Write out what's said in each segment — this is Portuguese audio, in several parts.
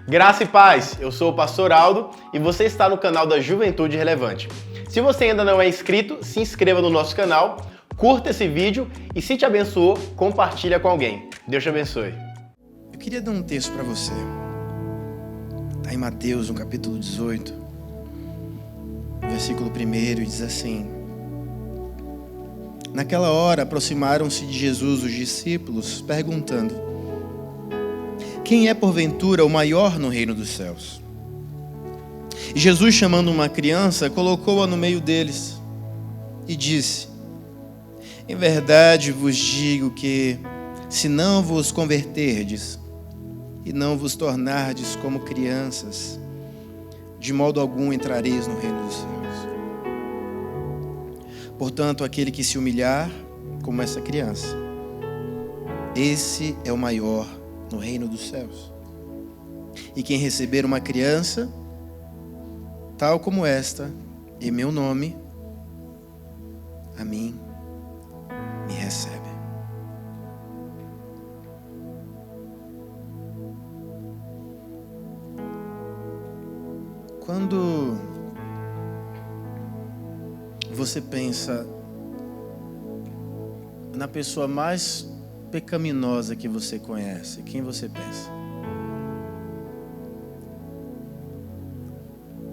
Graça e paz, eu sou o pastor Aldo e você está no canal da Juventude Relevante. Se você ainda não é inscrito, se inscreva no nosso canal, curta esse vídeo e se te abençoou, compartilha com alguém. Deus te abençoe. Eu queria dar um texto para você. Está em Mateus, no capítulo 18, versículo 1, e diz assim: Naquela hora aproximaram-se de Jesus os discípulos, perguntando: Quem é porventura o maior no reino dos céus? E Jesus, chamando uma criança, colocou-a no meio deles e disse: Em verdade vos digo que, se não vos converterdes e não vos tornardes como crianças, de modo algum entrareis no reino dos céus. Portanto, aquele que se humilhar como essa criança, esse é o maior no reino dos céus. E quem receber uma criança, tal como esta, em meu nome, a mim me recebe. Quando você pensa na pessoa mais pecaminosa que você conhece, quem você pensa?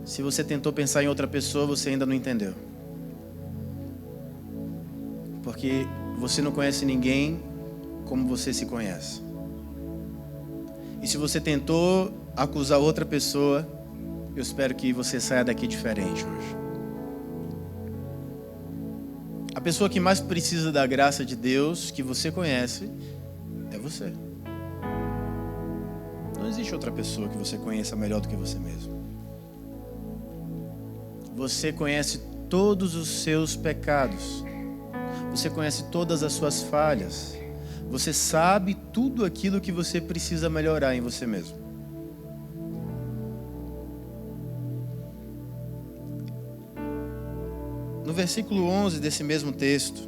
Se você tentou pensar em outra pessoa, você ainda não entendeu. Porque você não conhece ninguém como você se conhece. E se você tentou acusar outra pessoa, eu espero que você saia daqui diferente hoje. A pessoa que mais precisa da graça de Deus, que você conhece, é você. Não existe outra pessoa que você conheça melhor do que você mesmo. Você conhece todos os seus pecados. Você conhece todas as suas falhas. Você sabe tudo aquilo que você precisa melhorar em você mesmo. No versículo 11 desse mesmo texto,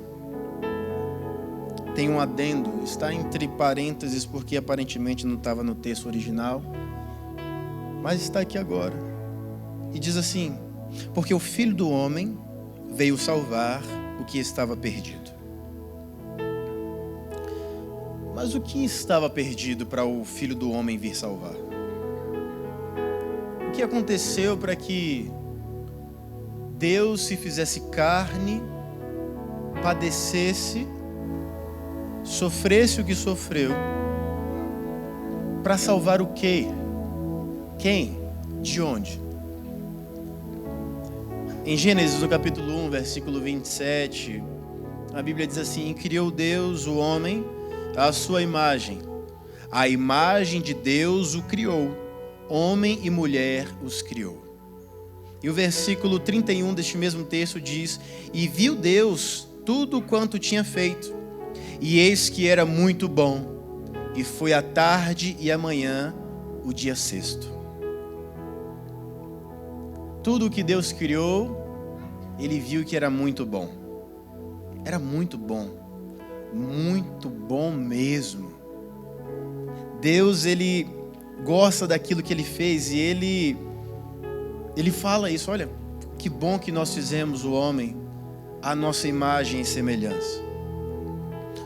tem um adendo, está entre parênteses porque aparentemente não estava no texto original, mas está aqui agora. E diz assim: porque o Filho do Homem veio salvar o que estava perdido. Mas o que estava perdido para o Filho do Homem vir salvar? O que aconteceu para que Deus se fizesse carne, padecesse, sofresse o que sofreu, para salvar o quê? Quem? De onde? Em Gênesis, no capítulo 1, versículo 27, a Bíblia diz assim: criou Deus o homem à sua imagem. A imagem de Deus o criou, homem e mulher os criou. E o versículo 31 deste mesmo texto diz: E viu Deus tudo quanto tinha feito, e eis que era muito bom, e foi a tarde e a manhã, o dia sexto. Tudo o que Deus criou, Ele viu que era muito bom. Era muito bom mesmo. Deus, Ele gosta daquilo que Ele fez, e Ele fala isso: olha, que bom que nós fizemos o homem à nossa imagem e semelhança.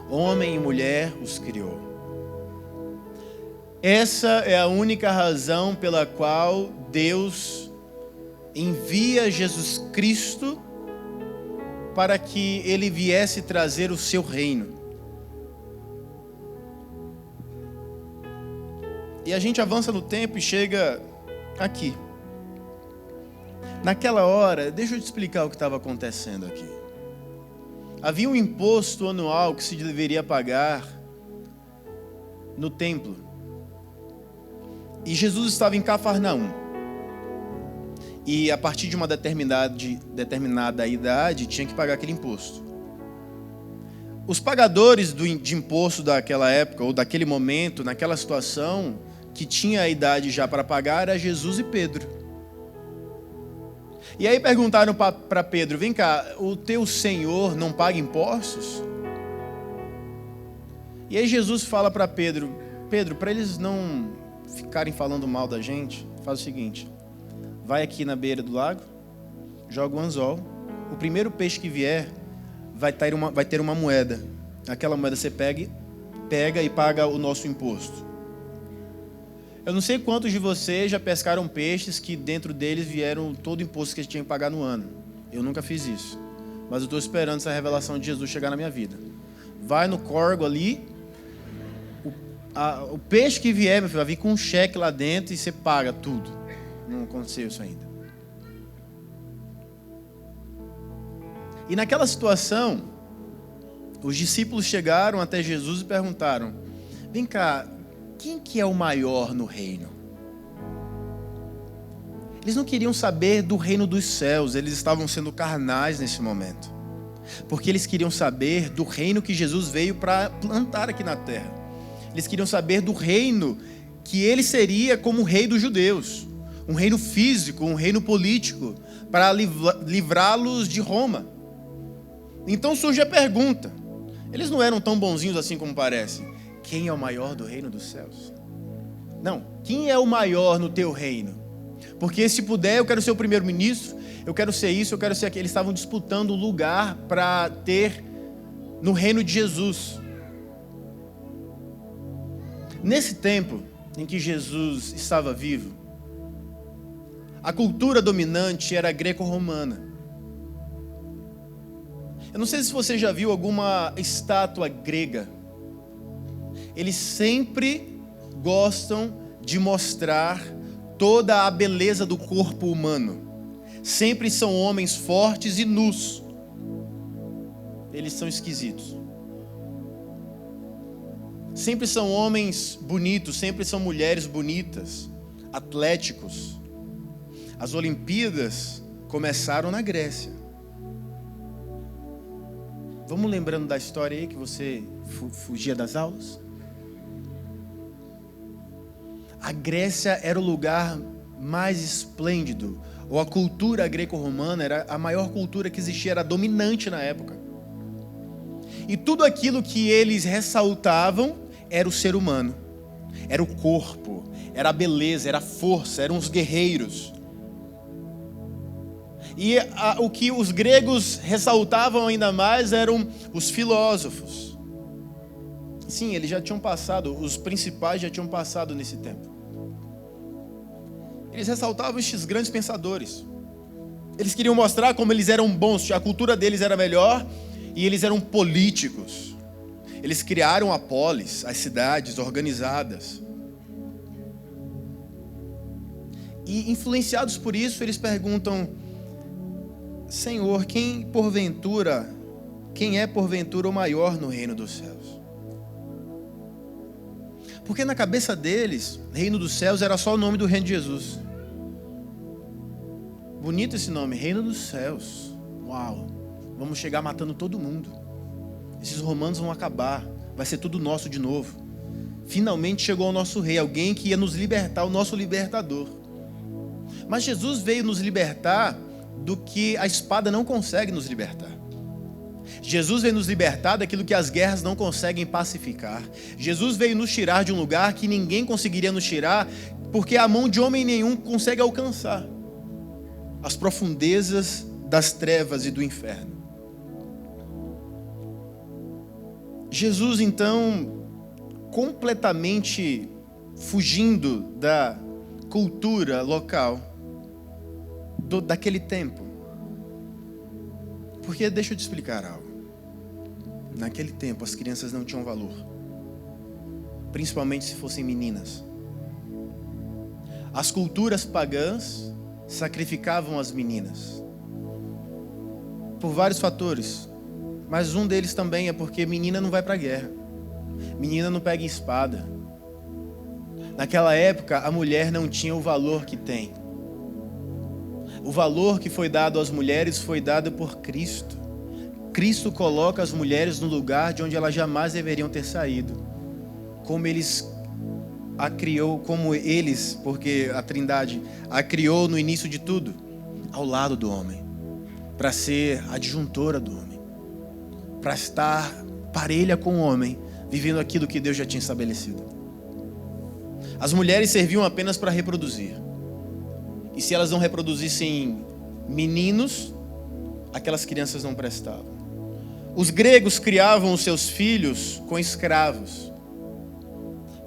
Homem e mulher os criou. Essa é a única razão pela qual Deus envia Jesus Cristo para que Ele viesse trazer o seu reino. E a gente avança no tempo e chega aqui. Naquela hora, deixa eu te explicar o que estava acontecendo aqui. Havia um imposto anual que se deveria pagar no templo. E Jesus estava em Cafarnaum. E a partir de uma determinada idade, tinha que pagar aquele imposto. Os pagadores de imposto daquela época, ou daquele momento, naquela situação, que tinha a idade já para pagar, era Jesus e Pedro. E aí perguntaram para Pedro: vem cá, o teu Senhor não paga impostos? E aí Jesus fala para Pedro, para eles não ficarem falando mal da gente, faz o seguinte: vai aqui na beira do lago, joga um anzol, o primeiro peixe que vier vai ter uma moeda. Aquela moeda você pega e paga o nosso imposto. Eu não sei quantos de vocês já pescaram peixes que dentro deles vieram todo o imposto que eles tinham que pagar no ano. Eu nunca fiz isso, mas eu estou esperando essa revelação de Jesus chegar na minha vida. Vai no córrego ali, o peixe que vier, meu filho, vai vir com um cheque lá dentro e você paga tudo. Não aconteceu isso ainda. E naquela situação, os discípulos chegaram até Jesus e perguntaram: vem cá, quem que é o maior no reino? Eles não queriam saber do reino dos céus, eles estavam sendo carnais nesse momento. Porque eles queriam saber do reino que Jesus veio para plantar aqui na terra. Eles queriam saber do reino que ele seria como o rei dos judeus. Um reino físico, um reino político, para livrá-los de Roma. Então surge a pergunta: eles não eram tão bonzinhos assim como parece? Quem é o maior do reino dos céus? Não, quem é o maior no teu reino? Porque se puder, eu quero ser o primeiro-ministro, eu quero ser isso, eu quero ser aquilo. Eles estavam disputando o lugar para ter no reino de Jesus. Nesse tempo em que Jesus estava vivo, a cultura dominante era greco-romana. Eu não sei se você já viu alguma estátua grega. Eles sempre gostam de mostrar toda a beleza do corpo humano. Sempre são homens fortes e nus. Eles são esquisitos. Sempre são homens bonitos, sempre são mulheres bonitas, atléticos. As Olimpíadas começaram na Grécia. Vamos lembrando da história aí que você fugia das aulas? A Grécia era o lugar mais esplêndido, ou a cultura greco-romana era a maior cultura que existia, era dominante na época. E tudo aquilo que eles ressaltavam era o ser humano, era o corpo, era a beleza, era a força, eram os guerreiros. E o que os gregos ressaltavam ainda mais eram os filósofos. Sim, eles já tinham passado, os principais já tinham passado nesse tempo. Eles ressaltavam estes grandes pensadores. Eles queriam mostrar como eles eram bons, a cultura deles era melhor e eles eram políticos. Eles criaram a polis, as cidades organizadas. E influenciados por isso, eles perguntam: Senhor, quem é porventura o maior no reino dos céus? Porque na cabeça deles, reino dos céus era só o nome do reino de Jesus. Bonito esse nome, reino dos céus. Uau, vamos chegar matando todo mundo. Esses romanos vão acabar, vai ser tudo nosso de novo. Finalmente chegou o nosso rei, alguém que ia nos libertar, o nosso libertador. Mas Jesus veio nos libertar do que a espada não consegue nos libertar. Jesus veio nos libertar daquilo que as guerras não conseguem pacificar. Jesus veio nos tirar de um lugar que ninguém conseguiria nos tirar, porque a mão de homem nenhum consegue alcançar as profundezas das trevas e do inferno. Jesus, então, completamente fugindo da cultura local daquele tempo. Porque deixa eu te explicar algo. Naquele tempo as crianças não tinham valor, principalmente se fossem meninas. As culturas pagãs sacrificavam as meninas por vários fatores, mas um deles também é porque menina não vai para a guerra, menina não pega espada. Naquela época a mulher não tinha o valor que tem. O valor que foi dado às mulheres foi dado por Cristo. Cristo coloca as mulheres no lugar de onde elas jamais deveriam ter saído. Como eles a criou, porque a Trindade a criou no início de tudo, ao lado do homem, para ser adjuntora do homem, para estar parelha com o homem, vivendo aquilo que Deus já tinha estabelecido. As mulheres serviam apenas para reproduzir. E se elas não reproduzissem meninos, aquelas crianças não prestavam. Os gregos criavam os seus filhos com escravos.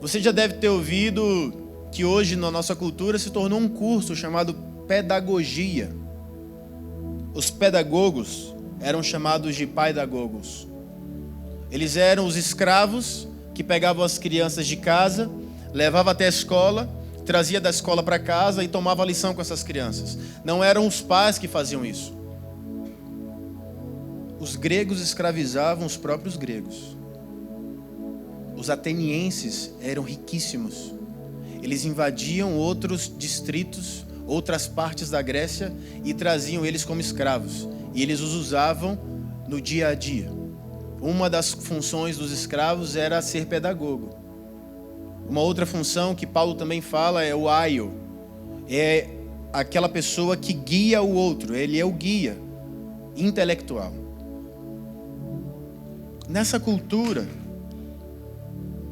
Você já deve ter ouvido que hoje na nossa cultura se tornou um curso chamado pedagogia. Os pedagogos eram chamados de paidagogos. Eles eram os escravos que pegavam as crianças de casa, levavam até a escola, trazia da escola para casa e tomava a lição com essas crianças. Não eram os pais que faziam isso. Os gregos escravizavam os próprios gregos. Os atenienses eram riquíssimos. Eles invadiam outros distritos, outras partes da Grécia e traziam eles como escravos. E eles os usavam no dia a dia. Uma das funções dos escravos era ser pedagogo. Uma outra função que Paulo também fala é o aio. É aquela pessoa que guia o outro. Ele é o guia intelectual. Nessa cultura,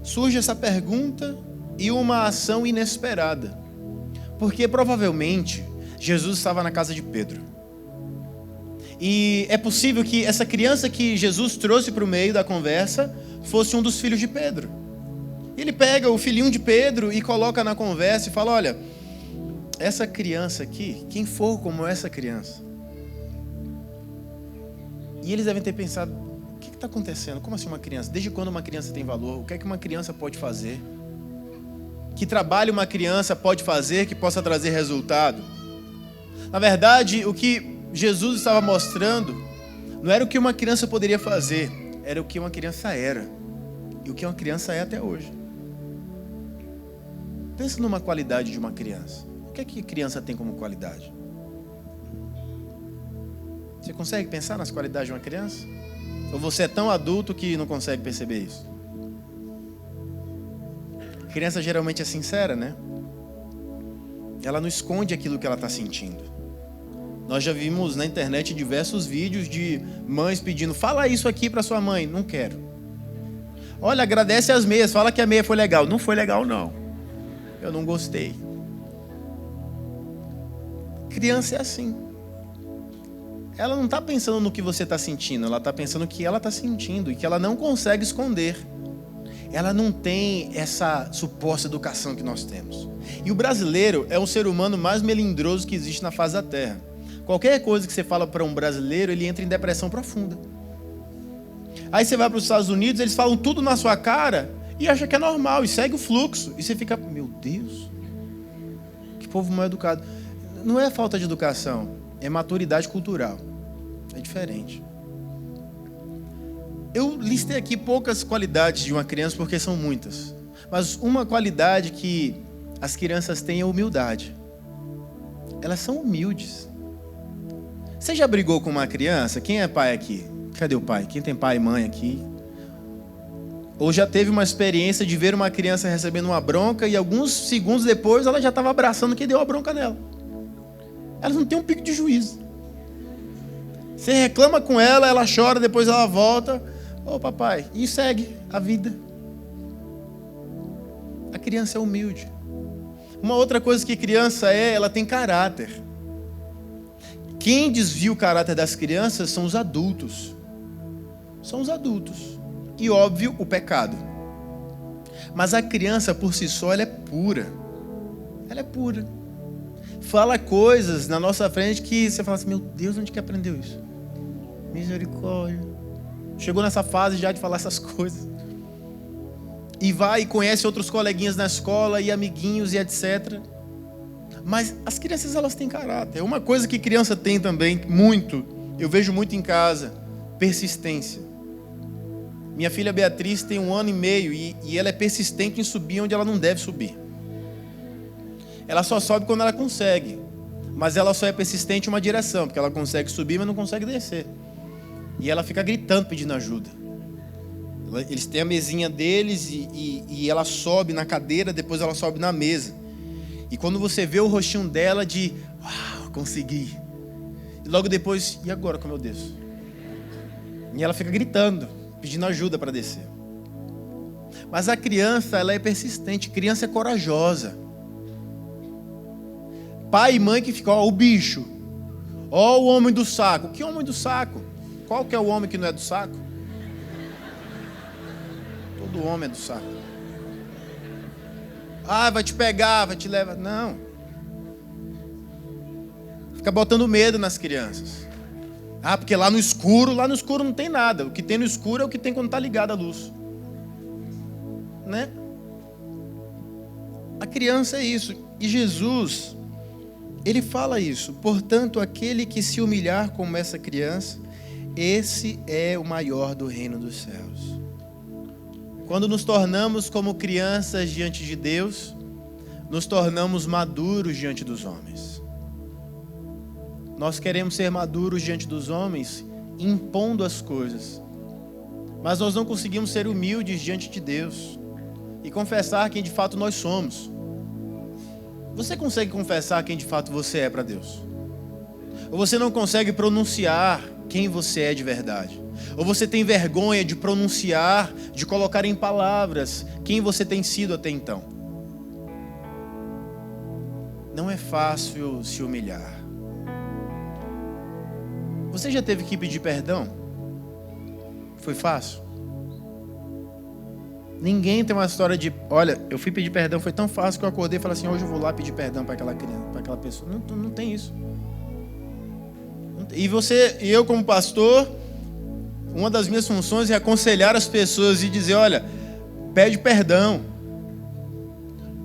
surge essa pergunta e uma ação inesperada. Porque provavelmente Jesus estava na casa de Pedro. E é possível que essa criança que Jesus trouxe para o meio da conversa fosse um dos filhos de Pedro. Ele pega o filhinho de Pedro e coloca na conversa e fala: olha, essa criança aqui, quem for como essa criança? E eles devem ter pensado: o que está acontecendo? Como assim uma criança? Desde quando uma criança tem valor? O que é que uma criança pode fazer? Que trabalho uma criança pode fazer que possa trazer resultado? Na verdade, o que Jesus estava mostrando não era o que uma criança poderia fazer, era o que uma criança era. E o que uma criança é até hoje. Pensa numa qualidade de uma criança. O que é que a criança tem como qualidade? Você consegue pensar nas qualidades de uma criança? Ou você é tão adulto que não consegue perceber isso? A criança geralmente é sincera, né? Ela não esconde aquilo que ela está sentindo. Nós já vimos na internet diversos vídeos de mães pedindo: fala isso aqui para sua mãe. Não quero. Olha, agradece as meias, fala que a meia foi legal. Não foi legal, não. Eu não gostei. Criança é assim. Ela não está pensando no que você está sentindo, ela está pensando no que ela está sentindo e que ela não consegue esconder. Ela não tem essa suposta educação que nós temos. E o brasileiro é o ser humano mais melindroso que existe na face da terra. Qualquer coisa que você fala para um brasileiro, ele entra em depressão profunda. Aí você vai para os Estados Unidos, eles falam tudo na sua cara e acha que é normal e segue o fluxo. E você fica: meu Deus, que povo mal educado. Não é falta de educação, é maturidade cultural. É diferente. Eu listei aqui poucas qualidades de uma criança porque são muitas. Mas uma qualidade que as crianças têm é humildade. Elas são humildes. Você já brigou com uma criança? Quem é pai aqui? Cadê o pai? Quem tem pai e mãe aqui? Ou já teve uma experiência de ver uma criança recebendo uma bronca e alguns segundos depois ela já estava abraçando quem deu a bronca nela? Elas não têm um pico de juízo. Você reclama com ela, ela chora, depois ela volta: ô papai, e segue a vida. A criança é humilde. Uma outra coisa que criança é, ela tem caráter. Quem desvia o caráter das crianças são os adultos. São os adultos. E óbvio, o pecado. Mas a criança por si só, ela é pura. Ela é pura. Fala coisas na nossa frente que você fala assim: meu Deus, onde que aprendeu isso? Misericórdia. Chegou nessa fase já de falar essas coisas. E vai e conhece outros coleguinhas na escola e amiguinhos e etc. Mas as crianças, elas têm caráter. Uma coisa que criança tem também, muito, eu vejo muito em casa: persistência. Minha filha Beatriz tem 1 ano e meio e ela é persistente em subir onde ela não deve subir. Ela só sobe quando ela consegue. Mas ela só é persistente em uma direção, porque ela consegue subir, mas não consegue descer. E ela fica gritando, pedindo ajuda. Eles têm a mesinha deles e ela sobe na cadeira, depois ela sobe na mesa. E quando você vê o rostinho dela de: uau, consegui. E logo depois: e agora como eu desço? E ela fica gritando, pedindo ajuda para descer. Mas a criança, ela é persistente, criança é corajosa. Pai e mãe que ficam, ó, o bicho, ó, o homem do saco. Que homem do saco? Qual que é o homem que não é do saco? Todo homem é do saco. Ah, vai te pegar, vai te levar. Não. Fica botando medo nas crianças. Ah, porque lá no escuro não tem nada. O que tem no escuro é o que tem quando está ligada a luz. Né? A criança é isso. E Jesus, ele fala isso. Portanto, aquele que se humilhar como essa criança, esse é o maior do reino dos céus. Quando nos tornamos como crianças diante de Deus, nos tornamos maduros diante dos homens. Nós queremos ser maduros diante dos homens, impondo as coisas. Mas nós não conseguimos ser humildes diante de Deus e confessar quem de fato nós somos. Você consegue confessar quem de fato você é para Deus? Ou você não consegue pronunciar quem você é de verdade? Ou você tem vergonha de pronunciar, de colocar em palavras quem você tem sido até então? Não é fácil se humilhar. Você já teve que pedir perdão? Foi fácil? Ninguém tem uma história de, olha, eu fui pedir perdão, foi tão fácil que eu acordei e falei assim, hoje eu vou lá pedir perdão para aquela criança, para aquela pessoa. Não tem isso. E eu como pastor, uma das minhas funções é aconselhar as pessoas e dizer, olha, pede perdão.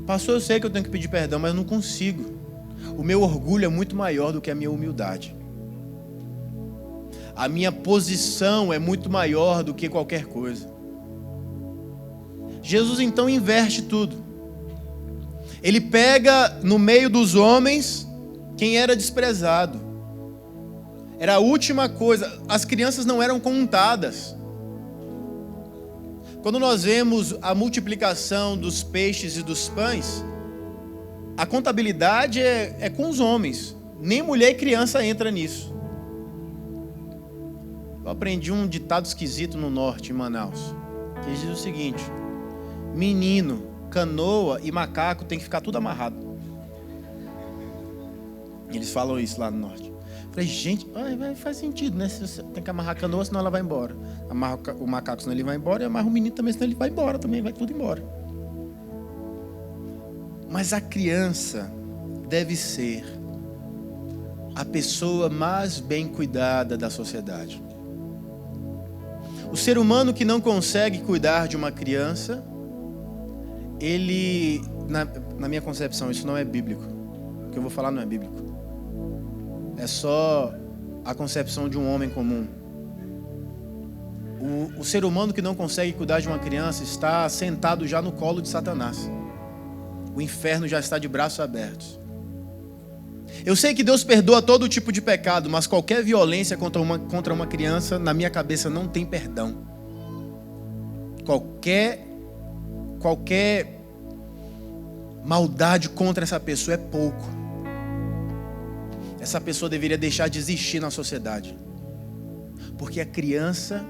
Pastor, eu sei que eu tenho que pedir perdão, mas eu não consigo. O meu orgulho é muito maior do que a minha humildade. A minha posição é muito maior do que qualquer coisa. Jesus então inverte tudo. Ele pega no meio dos homens quem era desprezado. Era a última coisa. As crianças não eram contadas. Quando nós vemos a multiplicação dos peixes e dos pães, a contabilidade é com os homens. Nem mulher e criança entra nisso. Eu aprendi um ditado esquisito no norte, em Manaus, que diz o seguinte: menino, canoa e macaco tem que ficar tudo amarrado. Eles falam isso lá no norte. Eu falei, gente, faz sentido, né? Você tem que amarrar a canoa, senão ela vai embora. Amarra o macaco, senão ele vai embora. E amarra o menino também, senão ele vai embora também. Vai tudo embora. Mas a criança deve ser a pessoa mais bem cuidada da sociedade. O ser humano que não consegue cuidar de uma criança, ele, na minha concepção, isso não é bíblico. O que eu vou falar não é bíblico. É só a concepção de um homem comum. O ser humano que não consegue cuidar de uma criança está sentado já no colo de Satanás. O inferno já está de braços abertos. Eu sei que Deus perdoa todo tipo de pecado, mas qualquer violência contra uma criança, na minha cabeça, não tem perdão. Qualquer maldade contra essa pessoa é pouco. Essa pessoa deveria deixar de existir na sociedade. Porque a criança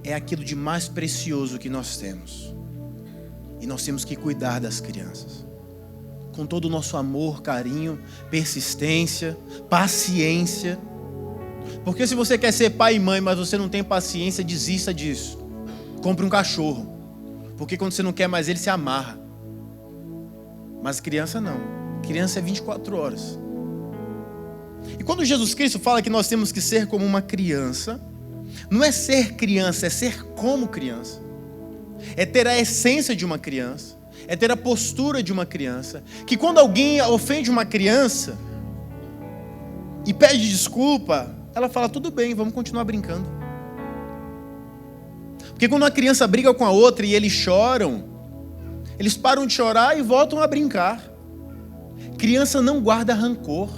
é aquilo de mais precioso que nós temos. E nós temos que cuidar das crianças. Com todo o nosso amor, carinho, persistência, paciência. Porque se você quer ser pai e mãe, mas você não tem paciência, desista disso. Compre um cachorro. Porque quando você não quer mais ele, se amarra. Mas criança não. Criança é 24 horas. E quando Jesus Cristo fala que nós temos que ser como uma criança, não é ser criança, é ser como criança. É ter a essência de uma criança. É ter a postura de uma criança. Que quando alguém ofende uma criança e pede desculpa, ela fala, tudo bem, vamos continuar brincando. Porque quando uma criança briga com a outra e eles choram, eles param de chorar e voltam a brincar. Criança não guarda rancor.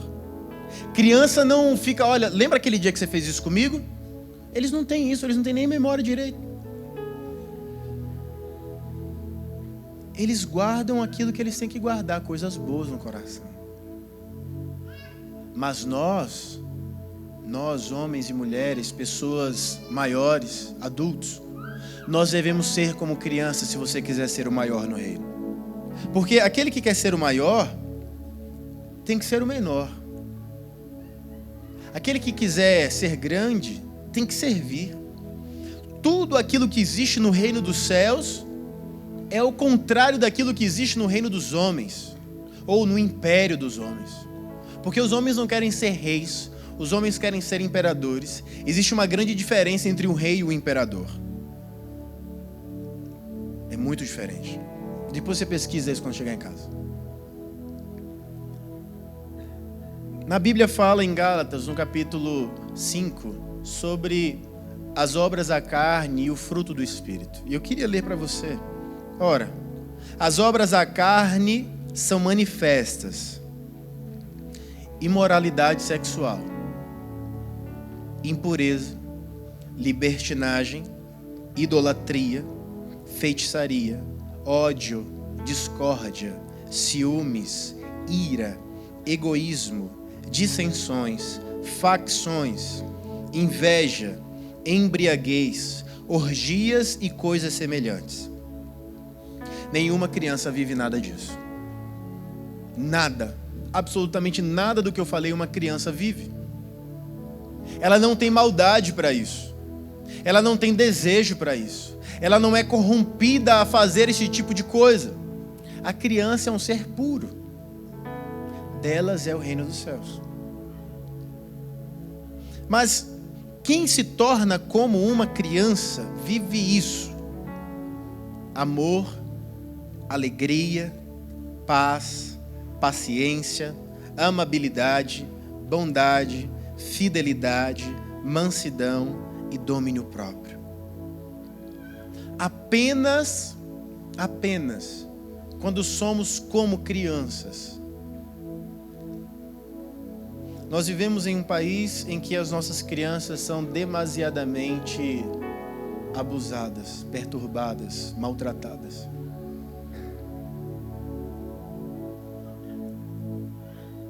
Criança não fica, olha, lembra aquele dia que você fez isso comigo? Eles não têm isso, eles não têm nem memória direito. Eles guardam aquilo que eles têm que guardar, coisas boas no coração. Mas nós homens e mulheres, pessoas maiores, adultos, nós devemos ser como crianças se você quiser ser o maior no reino. Porque aquele que quer ser o maior tem que ser o menor. Aquele que quiser ser grande tem que servir. Tudo aquilo que existe no reino dos céus é o contrário daquilo que existe no reino dos homens, ou no império dos homens. Porque os homens não querem ser reis, os homens querem ser imperadores. Existe uma grande diferença entre o rei e o imperador. É muito diferente. Depois você pesquisa isso quando chegar em casa. Na Bíblia fala em Gálatas, no capítulo 5, sobre as obras da carne e o fruto do Espírito. E eu queria ler para você. Ora, as obras da carne são manifestas: imoralidade sexual, impureza, libertinagem, idolatria, feitiçaria, ódio, discórdia, ciúmes, ira, egoísmo, dissensões, facções, inveja, embriaguez, orgias e coisas semelhantes. Nenhuma criança vive nada disso. Nada, absolutamente nada do que eu falei uma criança vive. Ela não tem maldade para isso. Ela não tem desejo para isso. Ela não é corrompida a fazer esse tipo de coisa. A criança é um ser puro. Delas é o reino dos céus. Mas quem se torna como uma criança vive isso: amor, alegria, paz, paciência, amabilidade, bondade, fidelidade, mansidão e domínio próprio. Apenas quando somos como crianças. Nós vivemos em um país em que as nossas crianças são demasiadamente abusadas, perturbadas, maltratadas.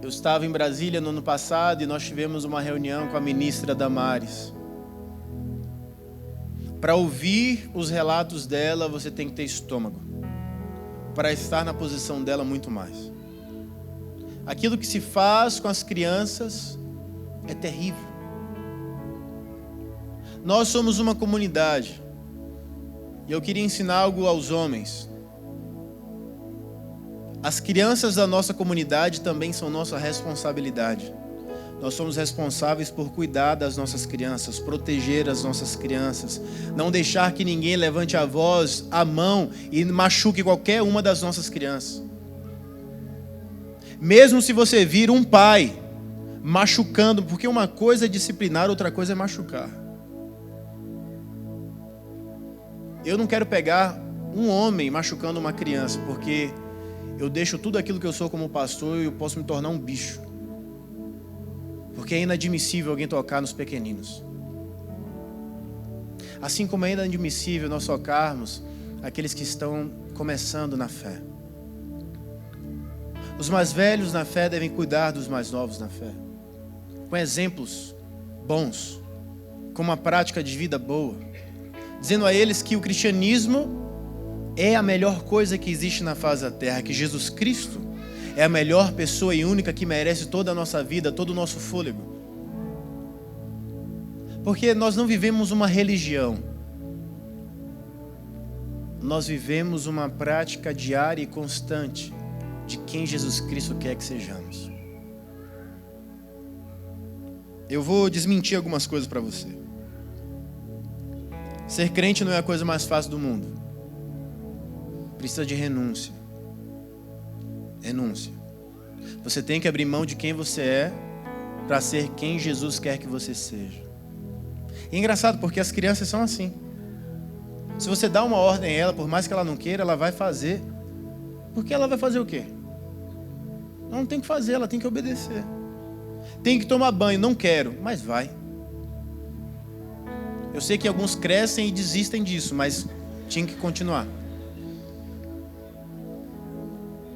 Eu estava em Brasília no ano passado e nós tivemos uma reunião com a ministra Damares. Para ouvir os relatos dela, você tem que ter estômago. Para estar na posição dela, muito mais. Aquilo que se faz com as crianças é terrível. Nós somos uma comunidade. E eu queria ensinar algo aos homens. As crianças da nossa comunidade também são nossa responsabilidade. Nós somos responsáveis por cuidar das nossas crianças, proteger as nossas crianças, não deixar que ninguém levante a voz, a mão e machuque qualquer uma das nossas crianças. Mesmo se você vir um pai machucando, porque uma coisa é disciplinar, outra coisa é machucar. Eu não quero pegar um homem machucando uma criança, porque eu deixo tudo aquilo que eu sou como pastor e eu posso me tornar um bicho. Porque é inadmissível alguém tocar nos pequeninos. Assim como é inadmissível nós tocarmos aqueles que estão começando na fé. Os mais velhos na fé devem cuidar dos mais novos na fé, com exemplos bons, com uma prática de vida boa, dizendo a eles que o cristianismo é a melhor coisa que existe na face da terra, que Jesus Cristo é a melhor pessoa e única que merece toda a nossa vida, todo o nosso fôlego. Porque nós não vivemos uma religião, nós vivemos uma prática diária e constante de quem Jesus Cristo quer que sejamos. Eu vou desmentir algumas coisas para você. Ser crente não é a coisa mais fácil do mundo. Precisa de renúncia. Renúncia. Você tem que abrir mão de quem você é para ser quem Jesus quer que você seja. E é engraçado porque as crianças são assim. Se você dá uma ordem a ela, por mais que ela não queira, ela vai fazer. Porque ela vai fazer o quê? Ela não tem que fazer, ela tem que obedecer. Tem que tomar banho, não quero, mas vai. Eu sei que alguns crescem e desistem disso, mas tinha que continuar.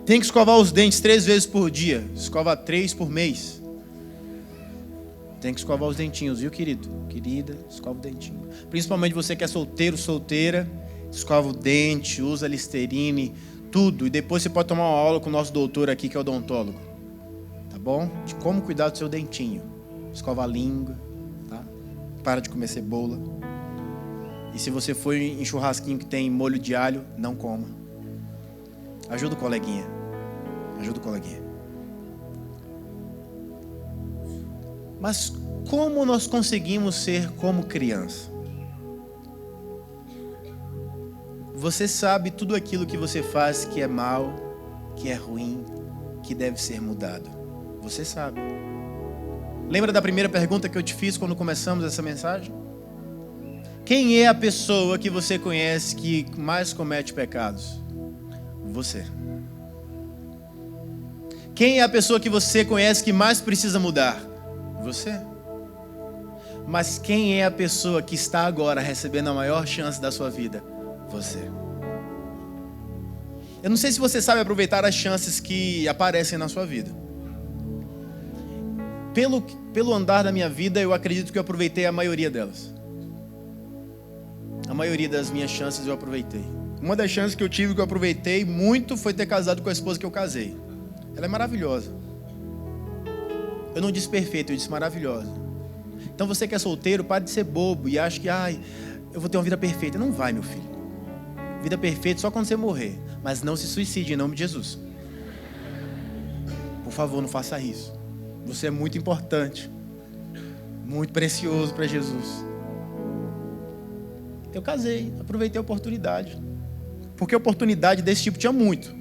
Tem que escovar os dentes 3 vezes por dia, escova 3 por mês. Tem que escovar os dentinhos, viu, querido? Querida, escova o dentinho. Principalmente você que é solteiro, solteira, escova o dente, usa Listerine, tudo. E depois você pode tomar uma aula com o nosso doutor aqui, que é odontólogo. Tá bom? De como cuidar do seu dentinho. Escova a língua, tá? Para de comer cebola. E se você for em churrasquinho que tem molho de alho, não coma. Ajuda o coleguinha. Ajuda o coleguinha. Mas como nós conseguimos ser como criança? Você sabe tudo aquilo que você faz que é mal, que é ruim, que deve ser mudado. Você sabe. Lembra da primeira pergunta que eu te fiz quando começamos essa mensagem? Quem é a pessoa que você conhece que mais comete pecados? Você. Quem é a pessoa que você conhece que mais precisa mudar? Você. Mas quem é a pessoa que está agora recebendo a maior chance da sua vida? Você. Eu não sei se você sabe aproveitar as chances que aparecem na sua vida. Pelo andar da minha vida, eu acredito que eu aproveitei a maioria delas. A maioria das minhas chances eu aproveitei. Uma das chances que eu tive que eu aproveitei muito foi ter casado com a esposa que eu casei. Ela é maravilhosa. Eu não disse perfeito, eu disse maravilhosa. Então você que é solteiro, pare de ser bobo e acha que eu vou ter uma vida perfeita. Não vai, meu filho. Vida perfeita só quando você morrer. Mas não se suicide em nome de Jesus. Por favor, não faça isso. Você é muito importante. Muito precioso para Jesus. Eu casei, aproveitei a oportunidade. Porque oportunidade desse tipo tinha muito.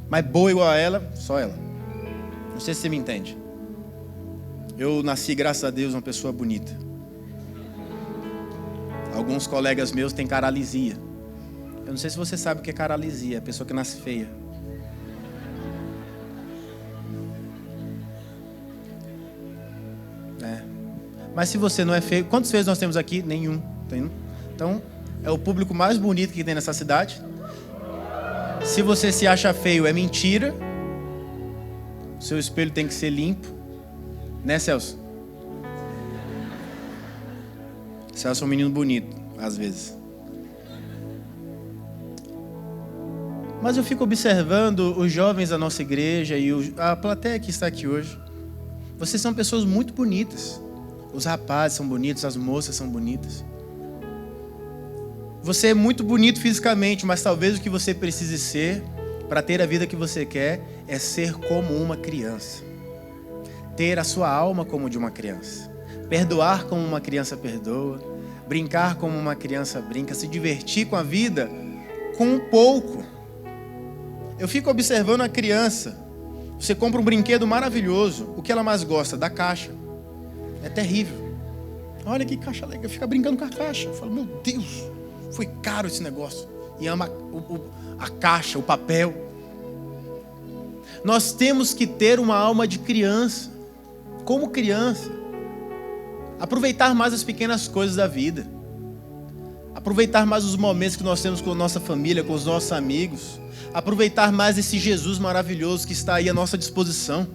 Mas boa igual a ela, só ela. Não sei se você me entende. Eu nasci, graças a Deus, uma pessoa bonita. Alguns colegas meus têm caralisia. Eu não sei se você sabe o que é caralisia, é a pessoa que nasce feia. Mas se você não é feio, quantos feios nós temos aqui? Nenhum. Então, é o público mais bonito que tem nessa cidade. Se você se acha feio, é mentira. Seu espelho tem que ser limpo. Né, Celso? Celso é um menino bonito, às vezes. Mas eu fico observando os jovens da nossa igreja e a plateia que está aqui hoje. Vocês são pessoas muito bonitas. Os rapazes são bonitos, as moças são bonitas. Você é muito bonito fisicamente, mas talvez o que você precise ser para ter a vida que você quer é ser como uma criança. Ter a sua alma como de uma criança. Perdoar como uma criança perdoa. Brincar como uma criança brinca. Se divertir com a vida com um pouco. Eu fico observando a criança. Você compra um brinquedo maravilhoso. O que ela mais gosta? Da caixa. É terrível. Olha que caixa legal. Fica brincando com a caixa. Eu falo, meu Deus, foi caro esse negócio. E ama a caixa, o papel. Nós temos que ter uma alma de criança. Como criança. Aproveitar mais as pequenas coisas da vida. Aproveitar mais os momentos que nós temos com a nossa família, com os nossos amigos. Aproveitar mais esse Jesus maravilhoso que está aí à nossa disposição.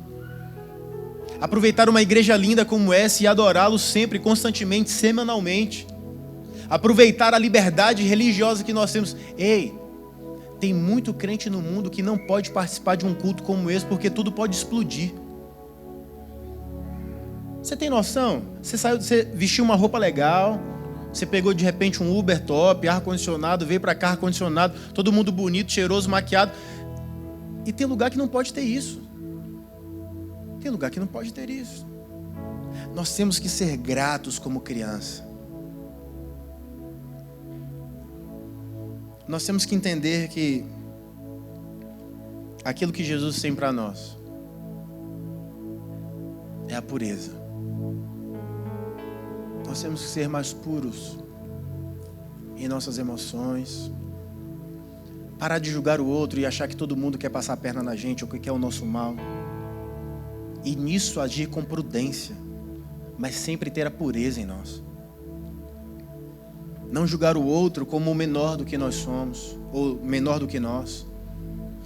Aproveitar uma igreja linda como essa e adorá-lo sempre, constantemente, semanalmente. Aproveitar a liberdade religiosa que nós temos. Ei, tem muito crente no mundo que não pode participar de um culto como esse porque tudo pode explodir. Você tem noção? Você vestiu uma roupa legal, você pegou de repente um Uber top, ar-condicionado, veio para cá ar-condicionado, todo mundo bonito, cheiroso, maquiado. E tem lugar que não pode ter isso. Tem lugar que não pode ter isso. Nós temos que ser gratos como criança. Nós temos que entender que aquilo que Jesus tem para nós é a pureza. Nós temos que ser mais puros em nossas emoções. Parar de julgar o outro e achar que todo mundo quer passar a perna na gente ou que quer o nosso mal. E nisso agir com prudência, mas sempre ter a pureza em nós. Não julgar o outro como o menor do que nós somos, ou menor do que nós.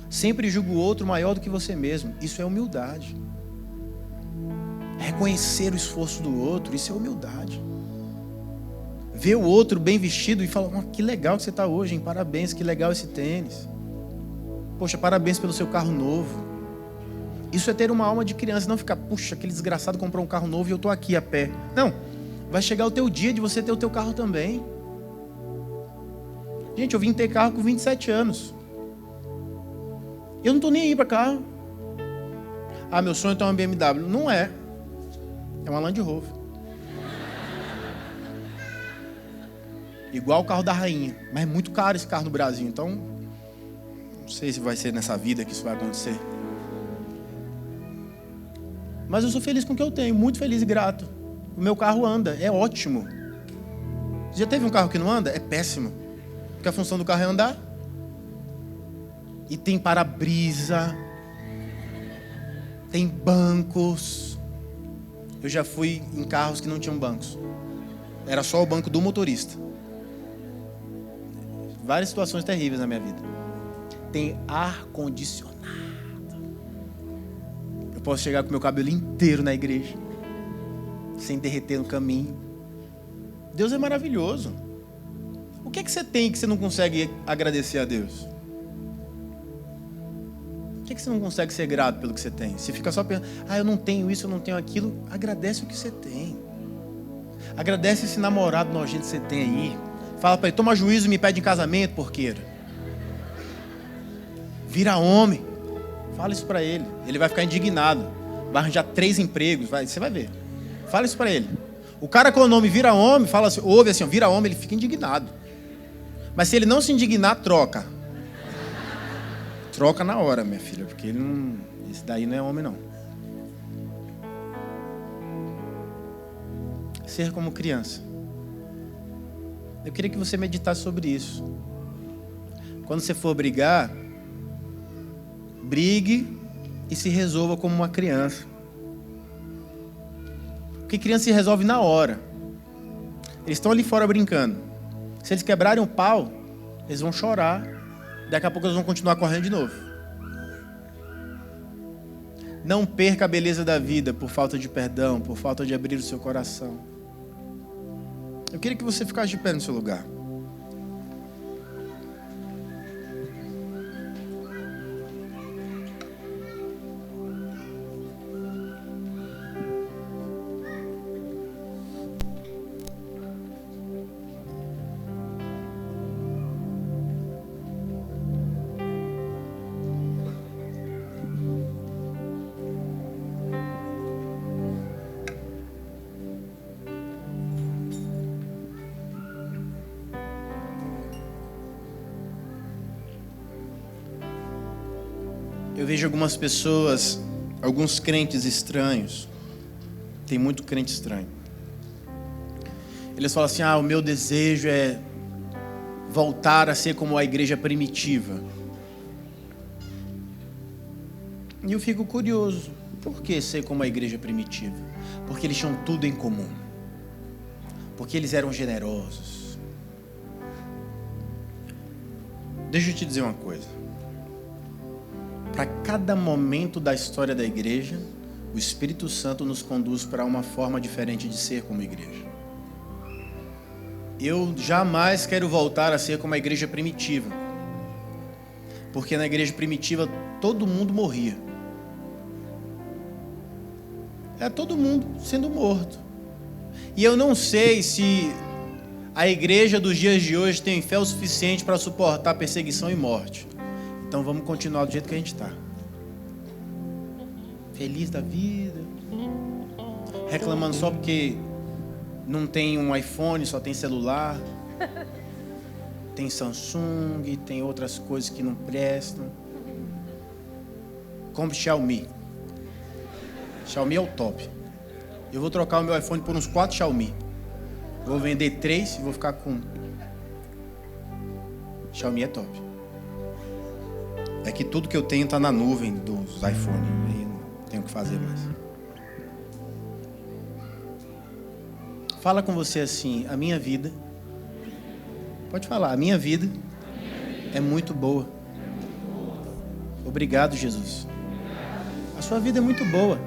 Sempre julga o outro maior do que você mesmo. Isso é humildade. Reconhecer o esforço do outro, isso é humildade. Ver o outro bem vestido e falar, oh, que legal que você está hoje, hein? Parabéns, que legal esse tênis. Poxa, parabéns pelo seu carro novo. Isso é ter uma alma de criança, não ficar, puxa, aquele desgraçado comprou um carro novo e eu estou aqui a pé. Não, vai chegar o teu dia de você ter o teu carro também. Gente, eu vim ter carro com 27 anos. Eu não estou nem aí para carro. Ah, meu sonho é ter uma BMW. Não é. É uma Land Rover. Igual o carro da rainha. Mas é muito caro esse carro no Brasil. Então, não sei se vai ser nessa vida que isso vai acontecer. Mas eu sou feliz com o que eu tenho. Muito feliz e grato. O meu carro anda. É ótimo. Você já teve um carro que não anda? É péssimo. Porque a função do carro é andar. E tem para-brisa. Tem bancos. Eu já fui em carros que não tinham bancos. Era só o banco do motorista. Várias situações terríveis na minha vida. Tem ar-condicionado. Eu posso chegar com meu cabelo inteiro na igreja, sem derreter no caminho. Deus é maravilhoso. O que é que você tem que você não consegue agradecer a Deus? Por que você não consegue ser grato pelo que você tem? Você fica só pensando, eu não tenho isso, eu não tenho aquilo. Agradece o que você tem. Agradece esse namorado nojento que você tem aí. Fala para ele, toma juízo e me pede em casamento, porqueira. Vira homem. Fala isso para ele. Ele vai ficar indignado. Vai arranjar 3 empregos. Você vai ver. Fala isso para ele. O cara com o nome vira homem, fala assim, ouve assim, vira homem, ele fica indignado. Mas se ele não se indignar, troca. Troca na hora, minha filha, porque ele não, esse daí não é homem, não. Ser como criança. Eu queria que você meditasse sobre isso. Quando você for brigar, brigue e se resolva como uma criança. Porque criança se resolve na hora. Eles estão ali fora brincando. Se eles quebrarem o pau, eles vão chorar. Daqui a pouco eles vão continuar correndo de novo. Não perca a beleza da vida por falta de perdão, por falta de abrir o seu coração. Eu queria que você ficasse de pé no seu lugar. Eu vejo algumas pessoas, alguns crentes estranhos. Tem muito crente estranho. Eles falam assim, o meu desejo é voltar a ser como a igreja primitiva. E eu fico curioso, por que ser como a igreja primitiva? Porque eles tinham tudo em comum. Porque eles eram generosos. Deixa eu te dizer uma coisa. Para cada momento da história da igreja, o Espírito Santo nos conduz para uma forma diferente de ser como igreja. Eu jamais quero voltar a ser como a igreja primitiva. Porque na igreja primitiva todo mundo morria. É todo mundo sendo morto. E eu não sei se a igreja dos dias de hoje tem fé o suficiente para suportar perseguição e morte. Então vamos continuar do jeito que a gente está. Feliz da vida. Reclamando só porque não tem um iPhone, só tem celular. Tem Samsung, tem outras coisas que não prestam. Compre Xiaomi. Xiaomi é o top. Eu vou trocar o meu iPhone por uns 4 Xiaomi. Vou vender 3 e vou ficar com 1. Xiaomi é top. É que tudo que eu tenho está na nuvem dos iPhones. Aí não tenho o que fazer mais. Fala com você assim, a minha vida... Pode falar, a minha vida é muito boa. Obrigado, Jesus. A sua vida é muito boa.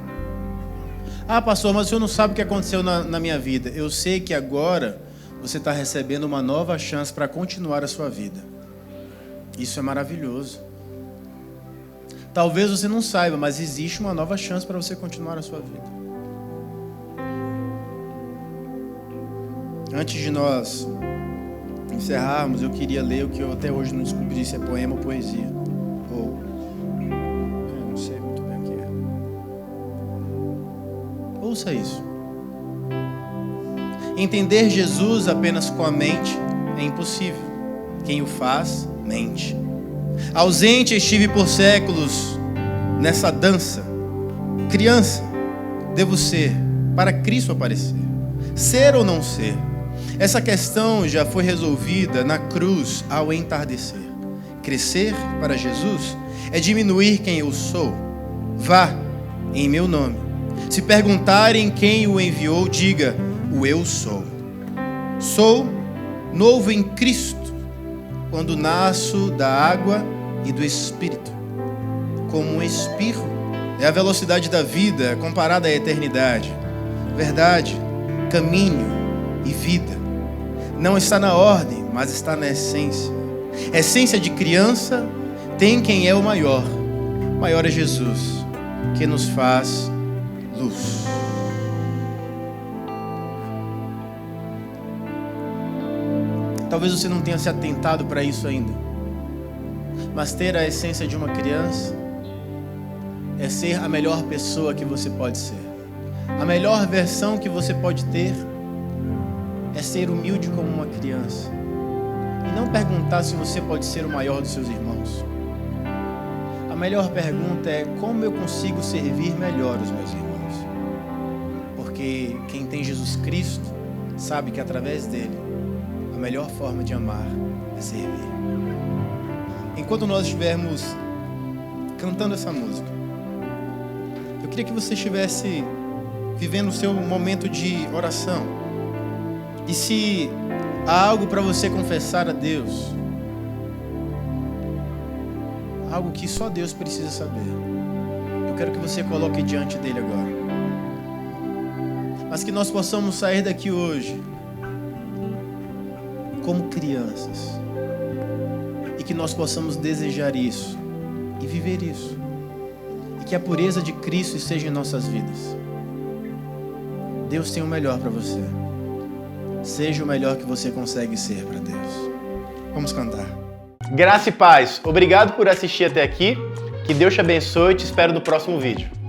Ah, pastor, mas o senhor não sabe o que aconteceu na minha vida. Eu sei que agora você está recebendo uma nova chance para continuar a sua vida. Isso é maravilhoso. Talvez você não saiba, mas existe uma nova chance para você continuar a sua vida. Antes de nós encerrarmos, eu queria ler o que eu até hoje não descobri se é poema ou poesia. Eu não sei muito bem o que é. Ouça isso. Entender Jesus apenas com a mente é impossível. Quem o faz, mente. Ausente estive por séculos nessa dança. Criança, devo ser para Cristo aparecer. Ser ou não ser? Essa questão já foi resolvida na cruz ao entardecer. Crescer para Jesus é diminuir quem eu sou. Vá em meu nome. Se perguntarem quem o enviou, diga: o eu sou. Sou novo em Cristo, quando nasço da água e do Espírito. Como um espirro, é a velocidade da vida comparada à eternidade. Verdade, caminho e vida. Não está na ordem, mas está na essência. Essência de criança tem quem é o maior. O maior é Jesus, que nos faz luz. Talvez você não tenha se atentado para isso ainda, mas ter a essência de uma criança é ser a melhor pessoa que você pode ser. A melhor versão que você pode ter é ser humilde como uma criança e não perguntar se você pode ser o maior dos seus irmãos. A melhor pergunta é: como eu consigo servir melhor os meus irmãos? Porque quem tem Jesus Cristo sabe que através dele a melhor forma de amar é servir. Enquanto nós estivermos cantando essa música, eu queria que você estivesse vivendo o seu momento de oração. E se há algo para você confessar a Deus, algo que só Deus precisa saber, eu quero que você coloque diante dele agora. Mas que nós possamos sair daqui hoje como crianças, e que nós possamos desejar isso e viver isso, e que a pureza de Cristo esteja em nossas vidas. Deus tem o melhor para você. Seja o melhor que você consegue ser para Deus. Vamos cantar. Graça e paz. Obrigado por assistir até aqui. Que Deus te abençoe e te espero no próximo vídeo.